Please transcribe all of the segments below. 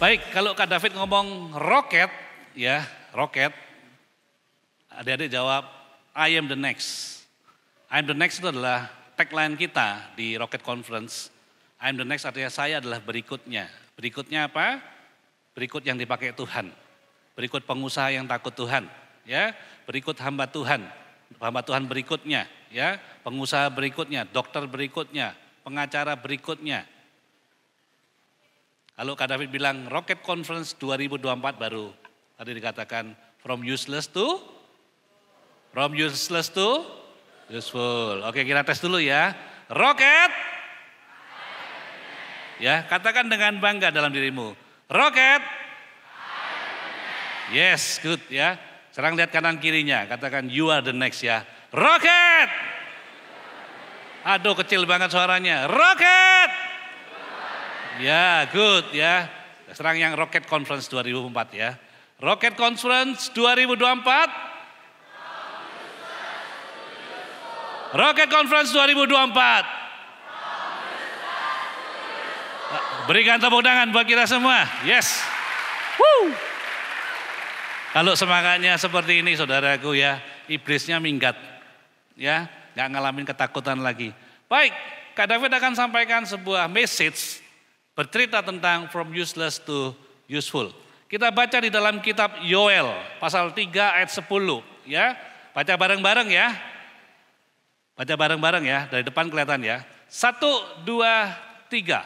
Baik, kalau Kak David ngomong roket, ya roket, adik-adik jawab, I am the next. I am the next itu adalah tagline kita di Rocket Conference. I am the next artinya saya adalah berikutnya. Berikutnya apa? Berikut yang dipakai Tuhan. Berikut pengusaha yang takut Tuhan, ya. Berikut hamba Tuhan berikutnya, ya. Pengusaha berikutnya, dokter berikutnya, pengacara berikutnya. Kalau Kak David bilang Rocket Conference 2024 baru tadi dikatakan from useless to useful. Oke, kita tes dulu ya. Rocket. Ya, katakan dengan bangga dalam dirimu. Rocket. Yes, good ya. Sekarang lihat kanan kirinya, katakan you are the next ya. Rocket. Aduh, kecil banget suaranya. Rocket. Ya, good ya. Sekarang yang Rocket Conference 2004 ya. Rocket Conference 2024. Rocket Conference 2024. Berikan tepuk tangan buat kita semua. Yes. Woo. Kalau semangatnya seperti ini saudaraku ya, iblisnya minggat. Ya, gak ngalamin ketakutan lagi. Baik, Kak David akan sampaikan sebuah message bercerita tentang from useless to useful. Kita baca di dalam kitab Yoel pasal 3 ayat 10 ya. Baca bareng-bareng ya. Baca bareng-bareng ya, dari depan kelihatan ya. 1, 2, 3.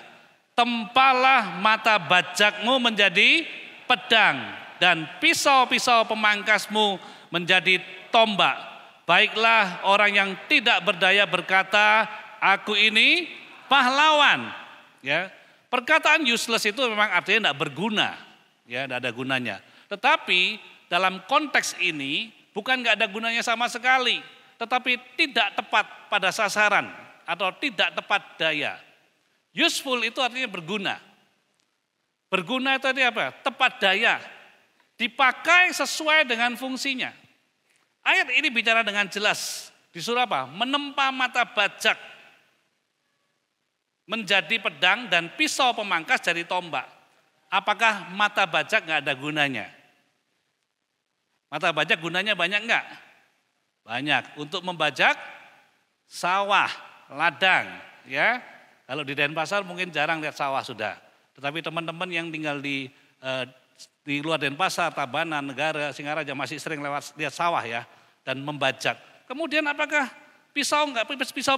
Tempalah mata bajakmu menjadi pedang dan pisau-pisau pemangkasmu menjadi tombak. Baiklah orang yang tidak berdaya berkata, aku ini pahlawan. Ya, perkataan useless itu memang artinya tidak berguna, ya, tidak ada gunanya. Tetapi dalam konteks ini bukan nggak ada gunanya sama sekali, tetapi tidak tepat pada sasaran atau tidak tepat daya. Useful itu artinya berguna. Berguna itu artinya apa? Tepat daya. Dipakai sesuai dengan fungsinya. Ayat ini bicara dengan jelas. Disuruh apa? Menempa mata bajak menjadi pedang dan pisau pemangkas jadi tombak. Apakah mata bajak nggak ada gunanya? Mata bajak gunanya banyak enggak? Banyak, untuk membajak sawah, ladang, ya. Kalau di Denpasar mungkin jarang lihat sawah sudah. Tetapi teman-teman yang tinggal di luar Denpasar, Tabanan, Negara, Singaraja masih sering lewat lihat sawah ya dan membajak. Kemudian apakah pisau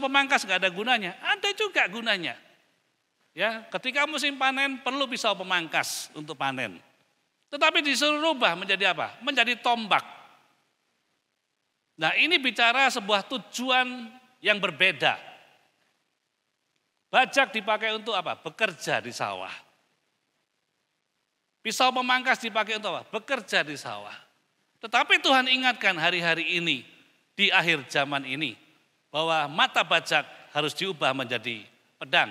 pemangkas nggak ada gunanya? Ada juga gunanya. Ya, ketika musim panen perlu pisau pemangkas untuk panen. Tetapi disuruh rubah menjadi apa? Menjadi tombak. Nah, ini bicara sebuah tujuan yang berbeda. Bajak dipakai untuk apa? Bekerja di sawah. Pisau pemangkas dipakai untuk apa? Bekerja di sawah. Tetapi Tuhan ingatkan hari-hari ini, di akhir zaman ini, bahwa mata bajak harus diubah menjadi pedang.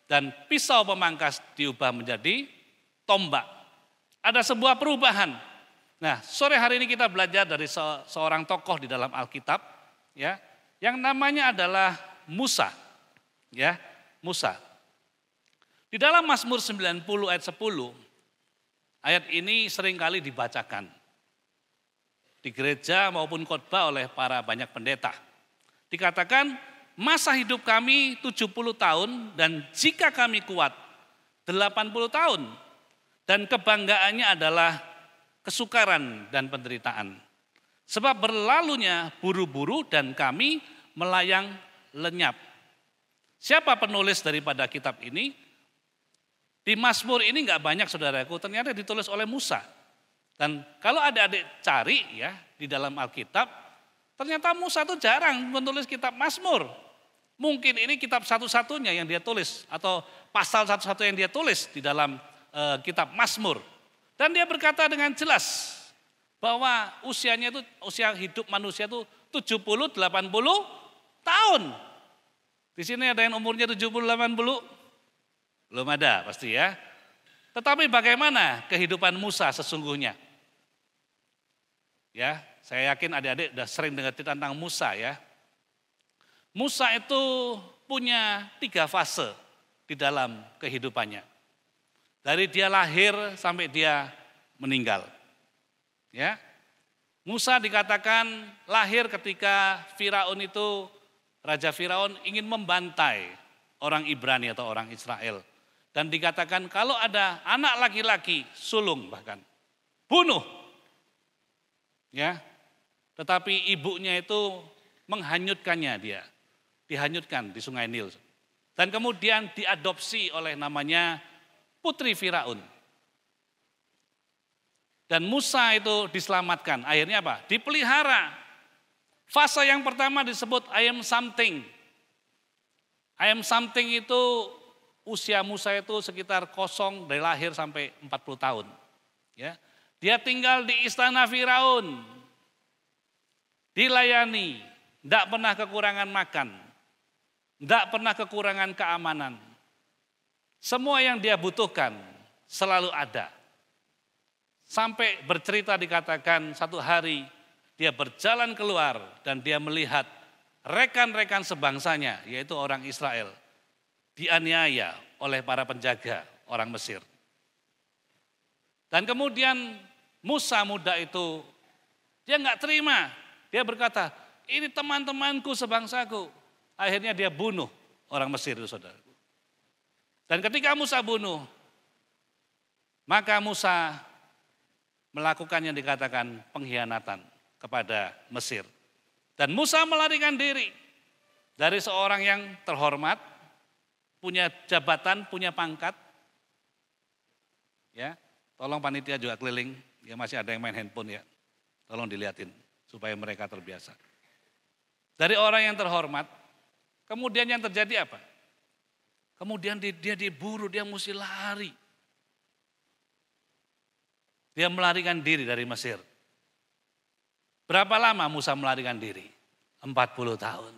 Dan pisau pemangkas diubah menjadi tombak. Ada sebuah perubahan. Nah, sore hari ini kita belajar dari seorang tokoh di dalam Alkitab, ya, yang namanya adalah Musa, ya, Musa. Di dalam Mazmur 90 ayat 10, ayat ini seringkali dibacakan di gereja maupun khotbah oleh para banyak pendeta. Dikatakan, masa hidup kami 70 tahun dan jika kami kuat 80 tahun dan kebanggaannya adalah kesukaran dan penderitaan. Sebab berlalunya buru-buru dan kami melayang lenyap. Siapa penulis daripada kitab ini? Di Mazmur ini enggak banyak saudaraku, ternyata ditulis oleh Musa. Dan kalau adik-adik cari ya di dalam Alkitab, ternyata Musa itu jarang menulis kitab Mazmur. Mungkin ini kitab satu-satunya yang dia tulis atau pasal satu-satu yang dia tulis di dalam kitab Mazmur. Dan dia berkata dengan jelas bahwa usia hidup manusia itu 70-80 tahun. Di sini ada yang umurnya 70-80? Belum ada pasti ya. Tetapi bagaimana kehidupan Musa sesungguhnya? Ya, saya yakin adik-adik sudah sering dengar cerita tentang Musa ya. Musa itu punya 3 fase di dalam kehidupannya. Dari dia lahir sampai dia meninggal. Ya. Musa dikatakan lahir ketika Firaun itu, Raja Firaun ingin membantai orang Ibrani atau orang Israel. Dan dikatakan kalau ada anak laki-laki, sulung bahkan, bunuh. Ya. Tetapi ibunya itu menghanyutkannya dia. Dihanyutkan di Sungai Nil. Dan kemudian diadopsi oleh namanya putri Firaun. Dan Musa itu diselamatkan. Akhirnya apa? Dipelihara. Fase yang pertama disebut I am something. I am something itu usia Musa itu sekitar kosong dari lahir sampai 40 tahun. Ya. Dia tinggal di istana Firaun. Dilayani, tidak pernah kekurangan makan. Tidak pernah kekurangan keamanan. Semua yang dia butuhkan selalu ada. Sampai bercerita dikatakan satu hari dia berjalan keluar dan dia melihat rekan-rekan sebangsanya yaitu orang Israel dianiaya oleh para penjaga orang Mesir. Dan kemudian Musa muda itu dia nggak terima. Dia berkata, ini teman-temanku sebangsaku. Akhirnya dia bunuh orang Mesir itu saudaraku. Dan ketika Musa bunuh, maka Musa melakukan yang dikatakan pengkhianatan kepada Mesir. Dan Musa melarikan diri dari seorang yang terhormat, punya jabatan, punya pangkat. Ya, tolong panitia juga keliling, ya masih ada yang main handphone ya. Tolong dilihatin supaya mereka terbiasa. Dari orang yang terhormat, kemudian yang terjadi apa? Kemudian dia diburu, dia mesti lari. Dia melarikan diri dari Mesir. Berapa lama Musa melarikan diri? 40 tahun.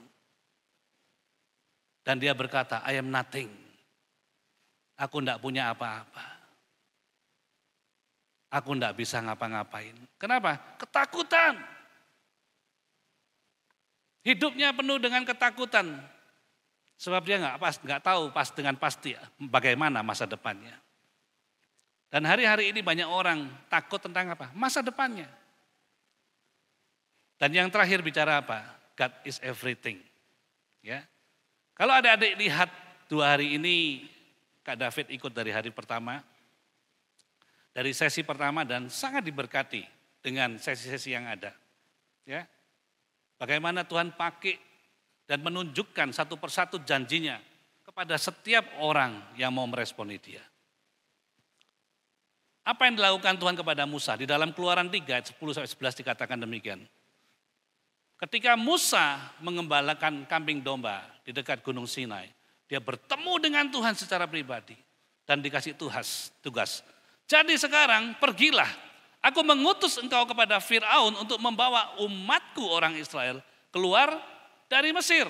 Dan dia berkata, I am nothing. Aku tidak punya apa-apa. Aku tidak bisa ngapa-ngapain. Kenapa? Ketakutan. Hidupnya penuh dengan ketakutan. Sebab dia nggak tahu dengan pasti bagaimana masa depannya. Dan hari-hari ini banyak orang takut tentang apa? Masa depannya. Dan yang terakhir bicara apa? God is everything. Ya. Kalau adik-adik lihat 2 hari ini Kak David ikut dari hari pertama, dari sesi pertama dan sangat diberkati dengan sesi-sesi yang ada. Ya. Bagaimana Tuhan pakai dan menunjukkan satu persatu janjinya kepada setiap orang yang mau meresponi dia. Apa yang dilakukan Tuhan kepada Musa? Di dalam Keluaran 3 ayat 10-11 dikatakan demikian. Ketika Musa mengembalakan kambing domba di dekat Gunung Sinai, dia bertemu dengan Tuhan secara pribadi dan dikasih tugas. Jadi sekarang pergilah, aku mengutus engkau kepada Firaun untuk membawa umatku orang Israel keluar dari Mesir.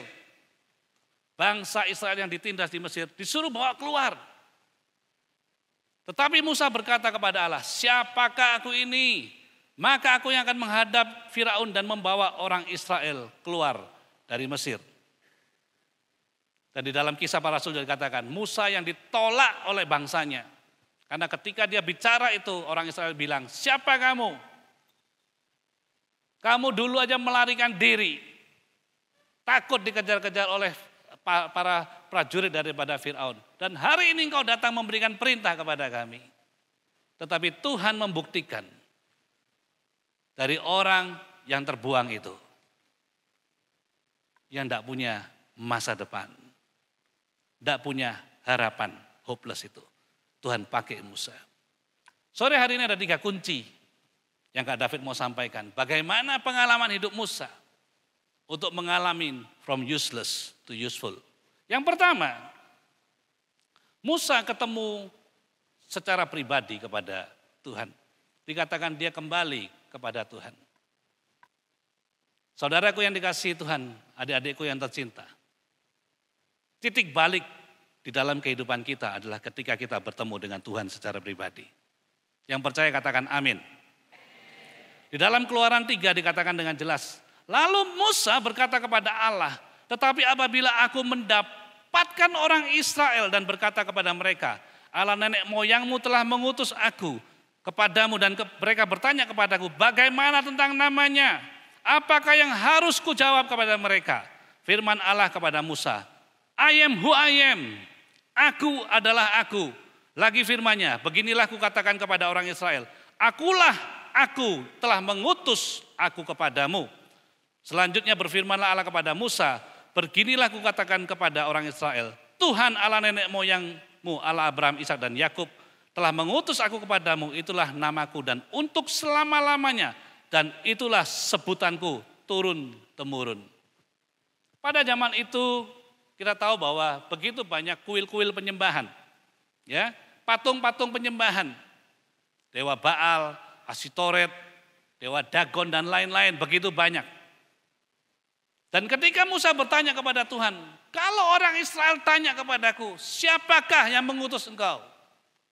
Bangsa Israel yang ditindas di Mesir disuruh bawa keluar. Tetapi Musa berkata kepada Allah, siapakah aku ini? Maka aku yang akan menghadap Firaun dan membawa orang Israel keluar dari Mesir. Dan di dalam Kisah Para Rasul dikatakan, Musa yang ditolak oleh bangsanya. Karena ketika dia bicara itu, orang Israel bilang, siapa kamu? Kamu dulu aja melarikan diri. Takut dikejar-kejar oleh para prajurit daripada Firaun. Dan hari ini engkau datang memberikan perintah kepada kami. Tetapi Tuhan membuktikan dari orang yang terbuang itu, yang tidak punya masa depan, tidak punya harapan, hopeless itu. Tuhan pakai Musa. Sore hari ini ada 3 kunci yang Kak David mau sampaikan. Bagaimana pengalaman hidup Musa untuk mengalami from useless to useful. Yang pertama, Musa ketemu secara pribadi kepada Tuhan. Dikatakan dia kembali kepada Tuhan. Saudaraku yang dikasihi Tuhan, adik-adikku yang tercinta. Titik balik di dalam kehidupan kita adalah ketika kita bertemu dengan Tuhan secara pribadi. Yang percaya katakan amin. Di dalam Keluaran 3 dikatakan dengan jelas. Lalu Musa berkata kepada Allah, tetapi apabila aku mendapatkan orang Israel dan berkata kepada mereka, Allah nenek moyangmu telah mengutus aku kepadamu dan mereka bertanya kepadaku, bagaimana tentang namanya? Apakah yang harus kujawab kepada mereka? Firman Allah kepada Musa, I am who I am. Aku adalah aku. Lagi firman-Nya, beginilah kukatakan kepada orang Israel, akulah aku telah mengutus aku kepadamu. Selanjutnya berfirmanlah Allah kepada Musa, beginilah kukatakan kepada orang Israel, Tuhan Allah nenek moyangmu, Allah Abraham, Ishak dan Yakub telah mengutus aku kepadamu, itulah namaku dan untuk selama-lamanya, dan itulah sebutanku turun-temurun. Pada zaman itu kita tahu bahwa begitu banyak kuil-kuil penyembahan, ya, patung-patung penyembahan, dewa Baal, Asitoret, dewa Dagon dan lain-lain begitu banyak. Dan ketika Musa bertanya kepada Tuhan, kalau orang Israel tanya kepadaku, siapakah yang mengutus engkau?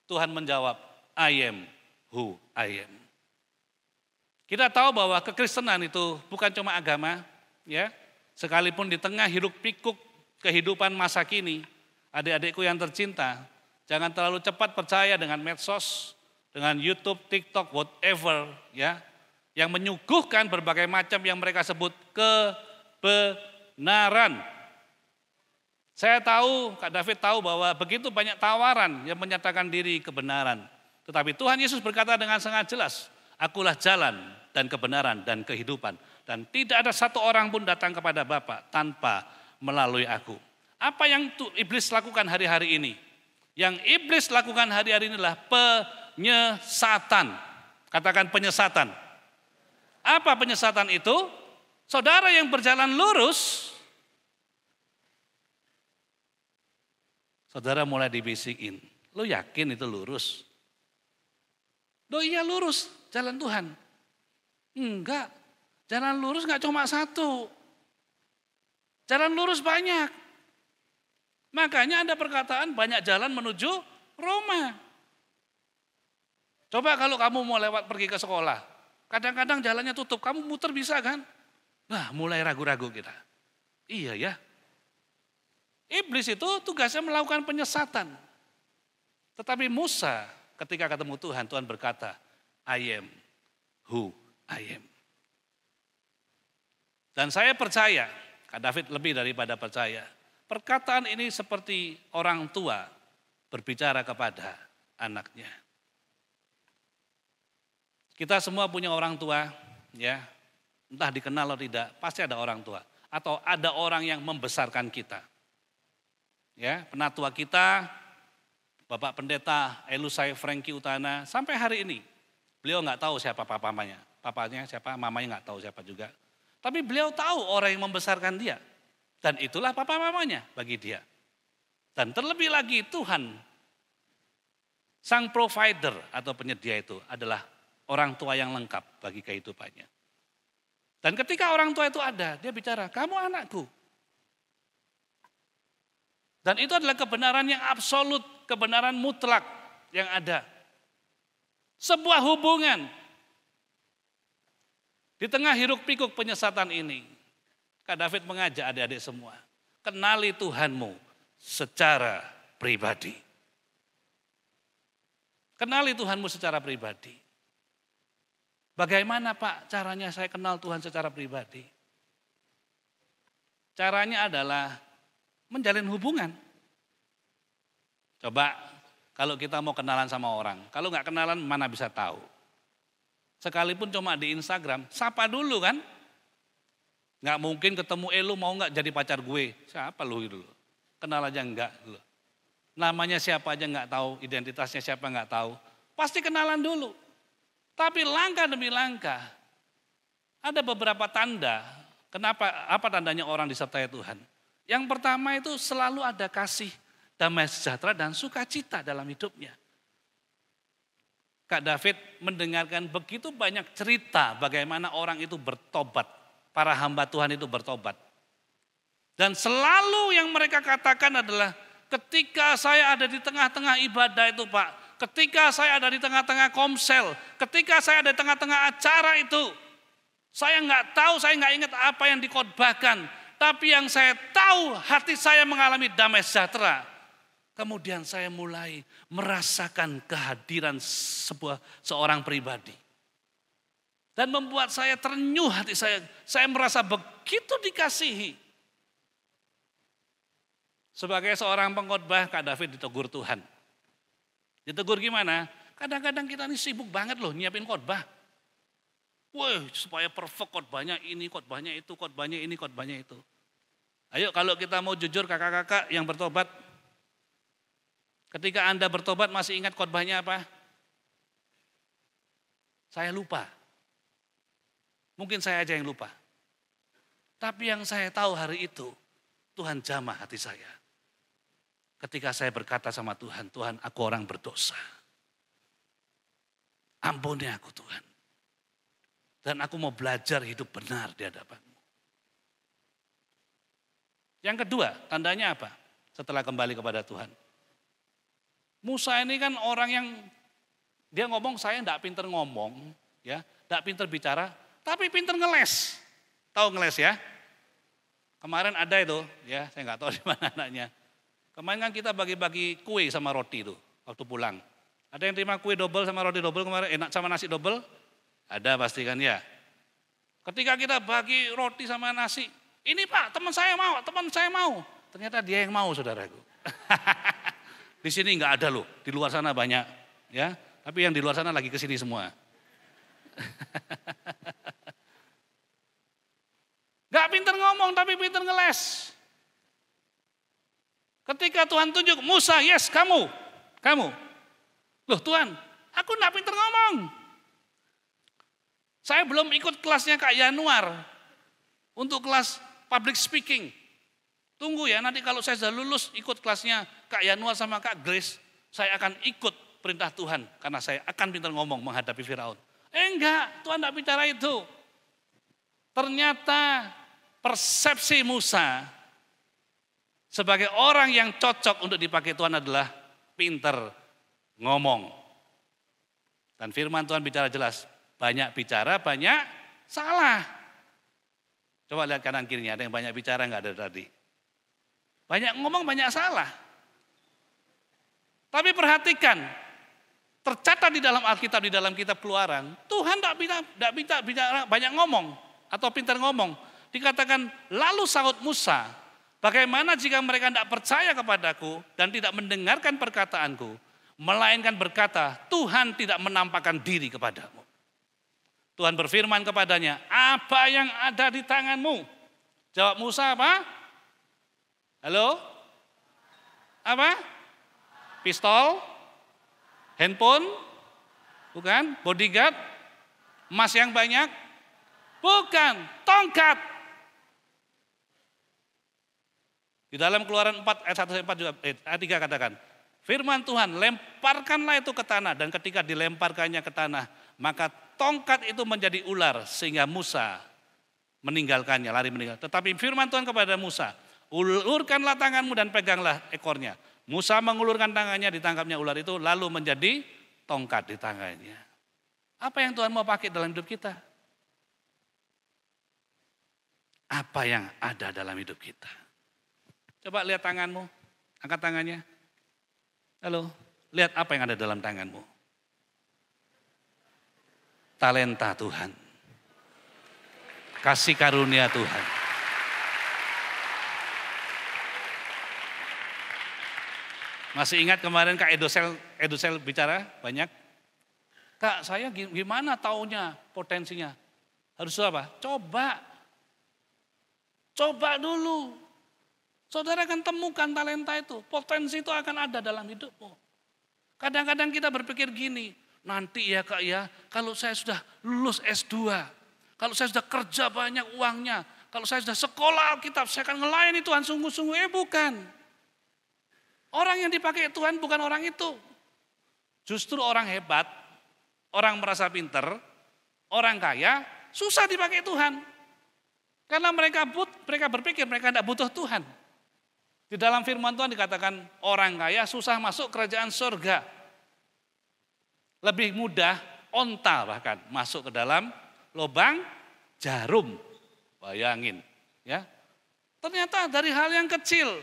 Tuhan menjawab, I am who I am. Kita tahu bahwa kekristenan itu bukan cuma agama, ya. Sekalipun di tengah hiruk pikuk kehidupan masa kini, adik-adikku yang tercinta, jangan terlalu cepat percaya dengan medsos, dengan YouTube, TikTok, whatever, ya, yang menyuguhkan berbagai macam yang mereka sebut kebenaran. Saya tahu, Kak David tahu bahwa begitu banyak tawaran yang menyatakan diri kebenaran. Tetapi Tuhan Yesus berkata dengan sangat jelas, akulah jalan dan kebenaran dan kehidupan. Dan tidak ada satu orang pun datang kepada Bapa tanpa melalui aku. Apa yang iblis lakukan hari-hari ini? Yang iblis lakukan hari-hari ini adalah penyesatan. Katakan penyesatan. Apa penyesatan itu? Saudara yang berjalan lurus, saudara mulai dibisikin, lo yakin itu lurus? Loh iya lurus, jalan Tuhan. Enggak, jalan lurus enggak cuma satu. Jalan lurus banyak. Makanya ada perkataan banyak jalan menuju Roma. Coba kalau kamu mau lewat pergi ke sekolah, kadang-kadang jalannya tutup, kamu muter bisa kan? Nah mulai ragu-ragu kita. Iya ya. Iblis itu tugasnya melakukan penyesatan. Tetapi Musa ketika ketemu Tuhan, Tuhan berkata, I am who I am. Dan saya percaya, Kak David lebih daripada percaya, perkataan ini seperti orang tua berbicara kepada anaknya. Kita semua punya orang tua, ya, entah dikenal atau tidak, pasti ada orang tua. Atau ada orang yang membesarkan kita. Ya, penatua kita, Bapak Pendeta Elusai Franky Utana, sampai hari ini beliau nggak tahu siapa papanya siapa, mamanya nggak tahu siapa juga. Tapi beliau tahu orang yang membesarkan dia, dan itulah papa mamanya bagi dia. Dan terlebih lagi Tuhan, sang provider atau penyedia itu adalah orang tua yang lengkap bagi kehidupannya. Dan ketika orang tua itu ada, dia bicara, kamu anakku. Dan itu adalah kebenaran yang absolut, kebenaran mutlak yang ada. Sebuah hubungan. Di tengah hiruk pikuk penyesatan ini, Kak David mengajak adik-adik semua, kenali Tuhanmu secara pribadi. Kenali Tuhanmu secara pribadi. Bagaimana Pak caranya saya kenal Tuhan secara pribadi? Caranya adalah menjalin hubungan. Coba kalau kita mau kenalan sama orang, kalau nggak kenalan mana bisa tahu. Sekalipun cuma di Instagram, sapa dulu kan. Nggak mungkin ketemu lu mau nggak jadi pacar gue. Siapa lu gitu loh. Kenal aja enggak dulu. Namanya siapa aja nggak tahu, identitasnya siapa nggak tahu. Pasti kenalan dulu. Tapi langkah demi langkah, ada beberapa tanda. Kenapa? Apa tandanya orang disertai Tuhan? Yang pertama itu selalu ada kasih, damai sejahtera dan sukacita dalam hidupnya. Kak David mendengarkan begitu banyak cerita bagaimana orang itu bertobat, para hamba Tuhan itu bertobat. Dan selalu yang mereka katakan adalah ketika saya ada di tengah-tengah ibadah itu Pak, ketika saya ada di tengah-tengah komsel, ketika saya ada di tengah-tengah acara itu, saya nggak tahu, saya nggak ingat apa yang dikhotbahkan, tapi yang saya tahu hati saya mengalami damai sejahtera. kemudian saya mulai merasakan kehadiran seorang pribadi. Dan membuat saya terenyuh hati saya. Saya merasa begitu dikasihi. Sebagai seorang pengkhotbah, Kak David ditegur Tuhan. Ditegur gimana? Kadang-kadang kita ini sibuk banget loh nyiapin khotbah. Wah, supaya perfect khotbahnya ini, khotbahnya itu, khotbahnya ini, khotbahnya itu. Ayo kalau kita mau jujur kakak-kakak yang bertobat, ketika Anda bertobat masih ingat khotbahnya apa? Saya lupa. Mungkin saya aja yang lupa. Tapi yang saya tahu hari itu, Tuhan jamah hati saya. Ketika saya berkata sama Tuhan, Tuhan aku orang berdosa. Ampuni aku Tuhan. Dan aku mau belajar hidup benar di hadapan-Mu. Yang kedua, tandanya apa? Setelah kembali kepada Tuhan. Musa ini kan orang yang dia ngomong saya enggak pinter ngomong, ya, enggak pinter bicara, tapi pinter ngeles. Tahu ngeles ya? Kemarin ada itu, ya, saya enggak tahu di mana anaknya. Kemarin kan kita bagi-bagi kue sama roti itu waktu pulang. Ada yang terima kue double sama roti double kemarin, enak sama nasi double? Ada pasti kan ya. Ketika kita bagi roti sama nasi, ini Pak, teman saya mau. Ternyata dia yang mau, saudaraku. Di sini enggak ada loh, di luar sana banyak, ya. Tapi yang di luar sana lagi ke sini semua. Enggak pinter ngomong, tapi pinter ngeles. Ketika Tuhan tunjuk, Musa, yes kamu. Loh Tuhan, aku enggak pinter ngomong. Saya belum ikut kelasnya Kak Yanuar untuk kelas public speaking. Tunggu ya, nanti kalau saya sudah lulus ikut kelasnya Kak Yanuar sama Kak Grace, saya akan ikut perintah Tuhan karena saya akan pintar ngomong menghadapi Firaun. Enggak, Tuhan enggak bicara itu. Ternyata persepsi Musa sebagai orang yang cocok untuk dipakai Tuhan adalah pintar ngomong. Dan firman Tuhan bicara jelas, banyak bicara, banyak salah. Coba lihat kanan kirinya, ada yang banyak bicara enggak ada tadi. Banyak ngomong, banyak salah. Tapi perhatikan, tercatat di dalam Alkitab, di dalam kitab Keluaran, Tuhan tidak bicara banyak ngomong atau pintar ngomong. Dikatakan, lalu sahut Musa, bagaimana jika mereka tidak percaya kepadaku dan tidak mendengarkan perkataanku, melainkan berkata, Tuhan tidak menampakkan diri kepadamu. Tuhan berfirman kepadanya, apa yang ada di tanganmu? Jawab Musa apa? Halo? Apa? Pistol? Handphone? Bukan? Bodyguard? Emas yang banyak? Bukan, tongkat. Di dalam Keluaran 4 ayat 1 sampai 4 juga ayat 3 katakan, firman Tuhan, lemparkanlah itu ke tanah, dan ketika dilemparkannya ke tanah, maka tongkat itu menjadi ular sehingga Musa meninggalkannya, lari meninggal. Tetapi firman Tuhan kepada Musa, ulurkanlah tanganmu dan peganglah ekornya. Musa mengulurkan tangannya, ditangkapnya ular itu, lalu menjadi tongkat di tangannya. Apa yang Tuhan mau pakai dalam hidup kita? Apa yang ada dalam hidup kita? Coba lihat tanganmu, angkat tangannya. Halo, lihat apa yang ada dalam tanganmu. Talenta Tuhan. Kasih karunia Tuhan. Masih ingat kemarin Kak Edusel bicara banyak? Kak, saya gimana taunya potensinya? Harus apa? Coba dulu. Saudara akan temukan talenta itu. Potensi itu akan ada dalam hidupmu. Kadang-kadang kita berpikir gini, nanti ya Kak ya, kalau saya sudah lulus S2, kalau saya sudah kerja banyak uangnya, kalau saya sudah sekolah Alkitab, saya akan ngelayani Tuhan sungguh-sungguh. Bukan. Orang yang dipakai Tuhan bukan orang itu. Justru orang hebat, orang merasa pinter, orang kaya, susah dipakai Tuhan. Karena mereka berpikir mereka tidak butuh Tuhan. Di dalam firman Tuhan dikatakan orang kaya susah masuk kerajaan surga. Lebih mudah onta bahkan masuk ke dalam lubang jarum. Bayangin ya. Ternyata dari hal yang kecil.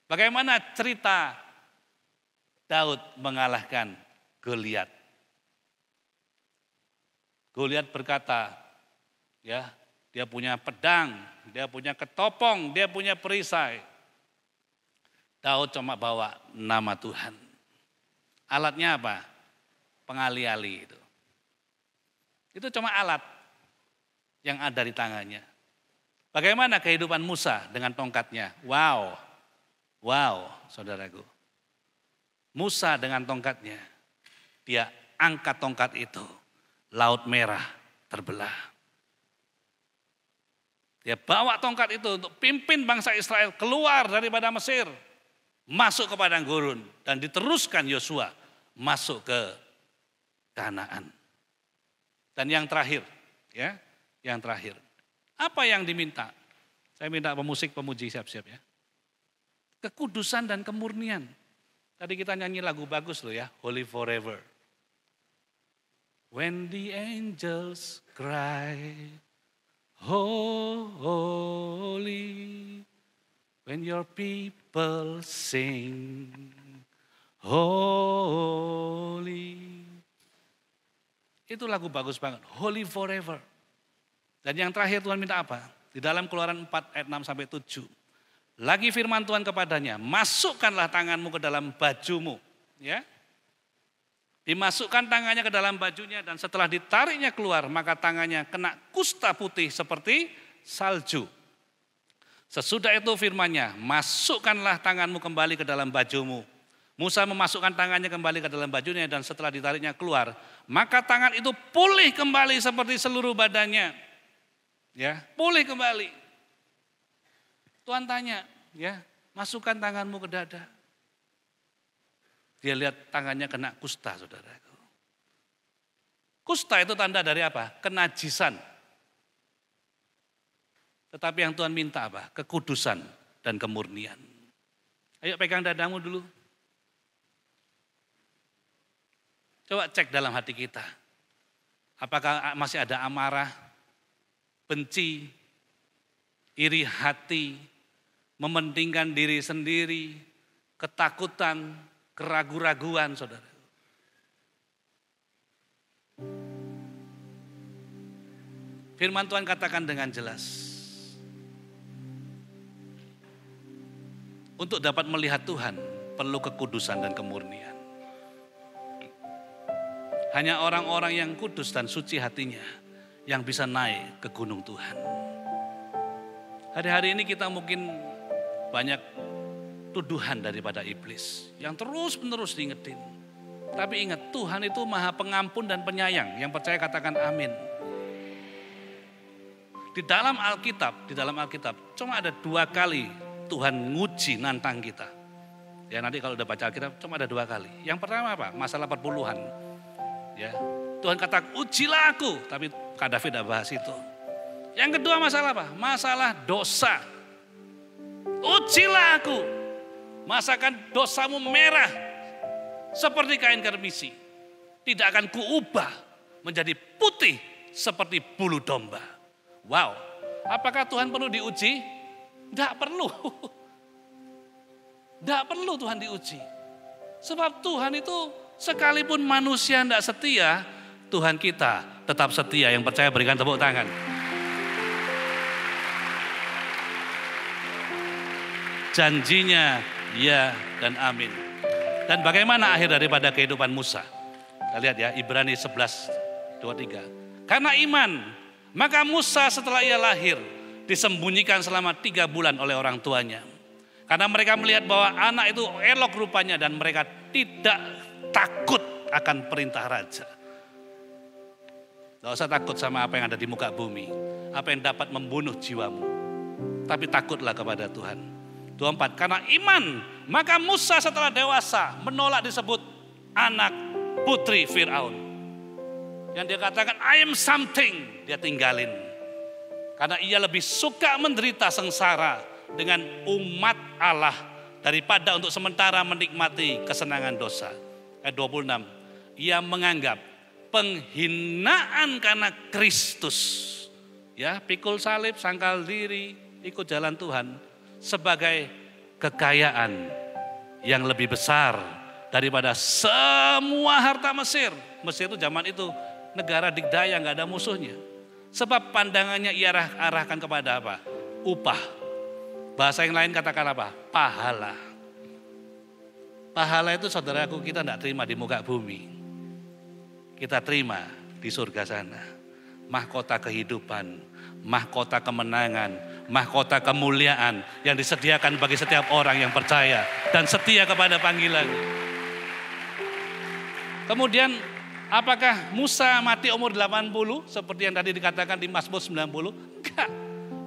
Bagaimana cerita Daud mengalahkan Goliat. Goliat berkata, ya, dia punya pedang, dia punya ketopong, dia punya perisai. Daud cuma bawa nama Tuhan. Alatnya apa? Pengali-ali itu. Itu cuma alat yang ada di tangannya. Bagaimana kehidupan Musa dengan tongkatnya? Wow, saudaraku. Musa dengan tongkatnya, dia angkat tongkat itu, Laut Merah terbelah. Dia bawa tongkat itu untuk pimpin bangsa Israel keluar daripada Mesir, masuk ke padang gurun, dan diteruskan Yosua masuk ke Kanaan. Dan yang terakhir, ya, yang terakhir, apa yang diminta? Saya minta pemusik pemuji siap-siap ya. Kekudusan dan kemurnian. Tadi kita nyanyi lagu bagus loh ya, Holy Forever. When the angels cry, holy, when your people sing, holy. Itu lagu bagus banget, Holy Forever. Dan yang terakhir Tuhan minta apa? Di dalam Keluaran 4 ayat 6 sampai 7. Lagi firman Tuhan kepadanya, masukkanlah tanganmu ke dalam bajumu. Ya. Dimasukkan tangannya ke dalam bajunya dan setelah ditariknya keluar, maka tangannya kena kusta putih seperti salju. Sesudah itu firman-Nya, masukkanlah tanganmu kembali ke dalam bajumu. Musa memasukkan tangannya kembali ke dalam bajunya dan setelah ditariknya keluar, maka tangan itu pulih kembali seperti seluruh badannya. Ya, pulih kembali. Tuhan tanya, ya, masukkan tanganmu ke dada. Dia lihat tangannya kena kusta, saudaraku. Kusta itu tanda dari apa? Kenajisan. Tetapi yang Tuhan minta apa? Kekudusan dan kemurnian. Ayo pegang dadamu dulu. Coba cek dalam hati kita. Apakah masih ada amarah, benci, iri hati, mementingkan diri sendiri, ketakutan, keraguan-raguan, saudara. Firman Tuhan katakan dengan jelas. Untuk dapat melihat Tuhan, perlu kekudusan dan kemurnian. Hanya orang-orang yang kudus dan suci hatinya yang bisa naik ke gunung Tuhan. Hari-hari ini kita mungkin banyak tuduhan daripada iblis yang terus-menerus diingetin. Tapi ingat, Tuhan itu Maha Pengampun dan Penyayang. Yang percaya katakan amin. Di dalam Alkitab cuma ada 2 kali Tuhan nguji nantang kita. Ya nanti kalau udah baca Alkitab cuma ada 2 kali. Yang pertama apa? Masalah perpuluhan. Ya, Tuhan kata ujilah aku, tapi Kak David tidak bahas itu. Yang kedua masalah apa? Masalah dosa. Ujilah aku, masakan dosamu merah seperti kain kermisi. Tidak akan kuubah menjadi putih seperti bulu domba. Wow, apakah Tuhan perlu diuji? Tidak perlu. Tidak perlu Tuhan diuji. Sebab Tuhan itu sekalipun manusia tidak setia, Tuhan kita tetap setia. Yang percaya berikan tepuk tangan. Janjinya ya dan amin. Dan bagaimana akhir daripada kehidupan Musa? Kita lihat ya, Ibrani 11:23. Karena iman, maka Musa setelah ia lahir disembunyikan selama 3 bulan oleh orang tuanya. Karena mereka melihat bahwa anak itu elok rupanya dan mereka tidak takut akan perintah raja. Tidak usah takut sama apa yang ada di muka bumi, apa yang dapat membunuh jiwamu. Tapi takutlah kepada Tuhan. 24, karena iman, maka Musa setelah dewasa menolak disebut anak putri Firaun. Yang dia katakan, I am something, dia tinggalin. Karena ia lebih suka menderita sengsara dengan umat Allah daripada untuk sementara menikmati kesenangan dosa. Ayat 26, ia menganggap penghinaan karena Kristus, ya pikul salib, sangkal diri, ikut jalan Tuhan, sebagai kekayaan yang lebih besar daripada semua harta Mesir. Mesir itu zaman itu negara dikdaya, nggak ada musuhnya. Sebab pandangannya ia arahkan kepada apa? Upah. Bahasa yang lain katakan apa? Pahala. Pahala itu saudaraku kita tidak terima di muka bumi. Kita terima di surga sana. Mahkota kehidupan, mahkota kemenangan, mahkota kemuliaan yang disediakan bagi setiap orang yang percaya dan setia kepada panggilannya. Kemudian apakah Musa mati umur 80 seperti yang tadi dikatakan di Mazmur 90? Enggak.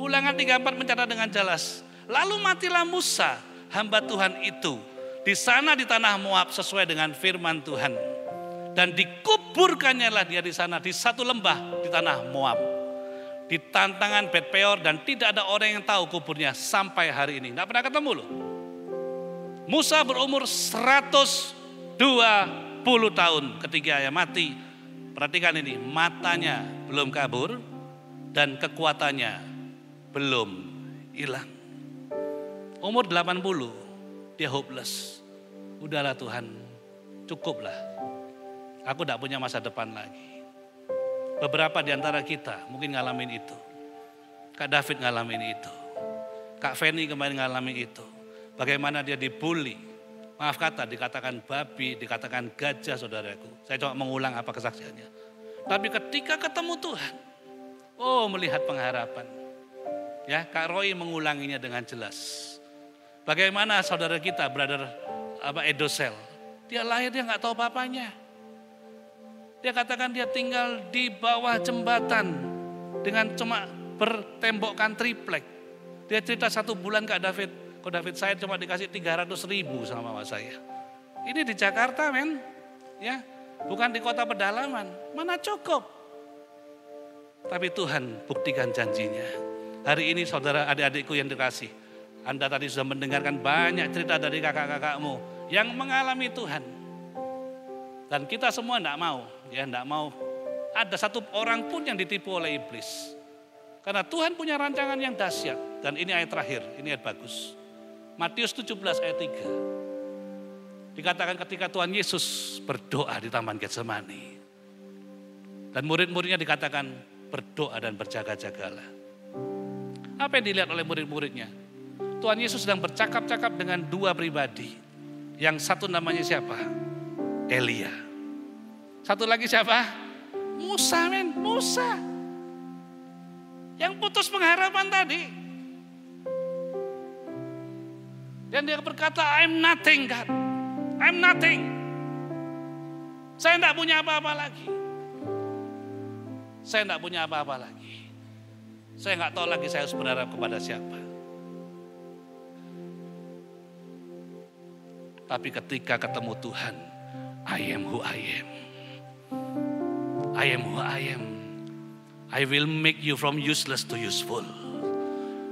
Ulangan 34 mencatat dengan jelas. Lalu matilah Musa, hamba Tuhan itu, di sana di tanah Moab sesuai dengan firman Tuhan. Dan dikuburkannya lah dia di sana di satu lembah di tanah Moab. Di tantangan Bet Peor dan tidak ada orang yang tahu kuburnya sampai hari ini. Enggak pernah ketemu loh. Musa berumur 120 tahun ketika ia mati. Perhatikan ini, matanya belum kabur dan kekuatannya belum hilang. Umur 80, dia hopeless. Udahlah Tuhan, cukuplah. Aku tidak punya masa depan lagi. Beberapa di antara kita mungkin ngalamin itu. Kak David ngalamin itu. Kak Feni kemarin ngalamin itu. Bagaimana dia dibully. Maaf kata, dikatakan babi, dikatakan gajah saudaraku. Saya coba mengulang apa kesaksiannya. Tapi ketika ketemu Tuhan, melihat pengharapan. Ya, Kak Roy mengulanginya dengan jelas. Bagaimana saudara kita, brother Edosel. Dia lahir dia nggak tahu apa-apanya. Dia katakan dia tinggal di bawah jembatan dengan cuma bertembokkan triplek. Dia cerita 1 bulan Kak David. Kok David saya cuma dikasih 300.000 sama mama saya. Ini di Jakarta men. Ya, bukan di kota pedalaman. Mana cukup. Tapi Tuhan buktikan janjinya. Hari ini saudara adik-adikku yang dikasih. Anda tadi sudah mendengarkan banyak cerita dari kakak-kakakmu yang mengalami Tuhan. Dan kita semua enggak mau. Ya enggak mau ada satu orang pun yang ditipu oleh iblis. Karena Tuhan punya rancangan yang dahsyat. Dan ini ayat terakhir, ini ayat bagus. Matius 17 ayat 3. Dikatakan ketika Tuhan Yesus berdoa di Taman Getsemani. Dan murid-muridnya dikatakan berdoa dan berjaga-jagalah. Apa yang dilihat oleh murid-muridnya? Tuhan Yesus sedang bercakap-cakap dengan 2 pribadi. Yang satu namanya siapa? Elia. Satu lagi siapa? Musa men, Musa. Yang putus pengharapan tadi. Dan dia berkata, I'm nothing God. I'm nothing. Saya tidak punya apa-apa lagi. Saya tidak punya apa-apa lagi. Saya nggak tahu lagi saya harus berharap kepada siapa. Tapi ketika ketemu Tuhan, I am who I am. I am who I am. I will make you from useless to useful.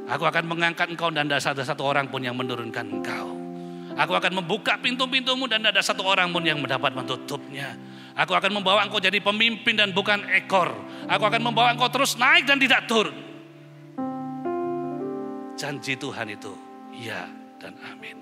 Aku akan mengangkat engkau dan tidak ada satu orang pun yang menurunkan engkau. Aku akan membuka pintu-pintumu dan tidak ada satu orang pun yang mendapat mentutupnya. Aku akan membawa engkau jadi pemimpin dan bukan ekor. Aku akan membawa engkau terus naik dan tidak turun. Janji Tuhan itu ya dan amin.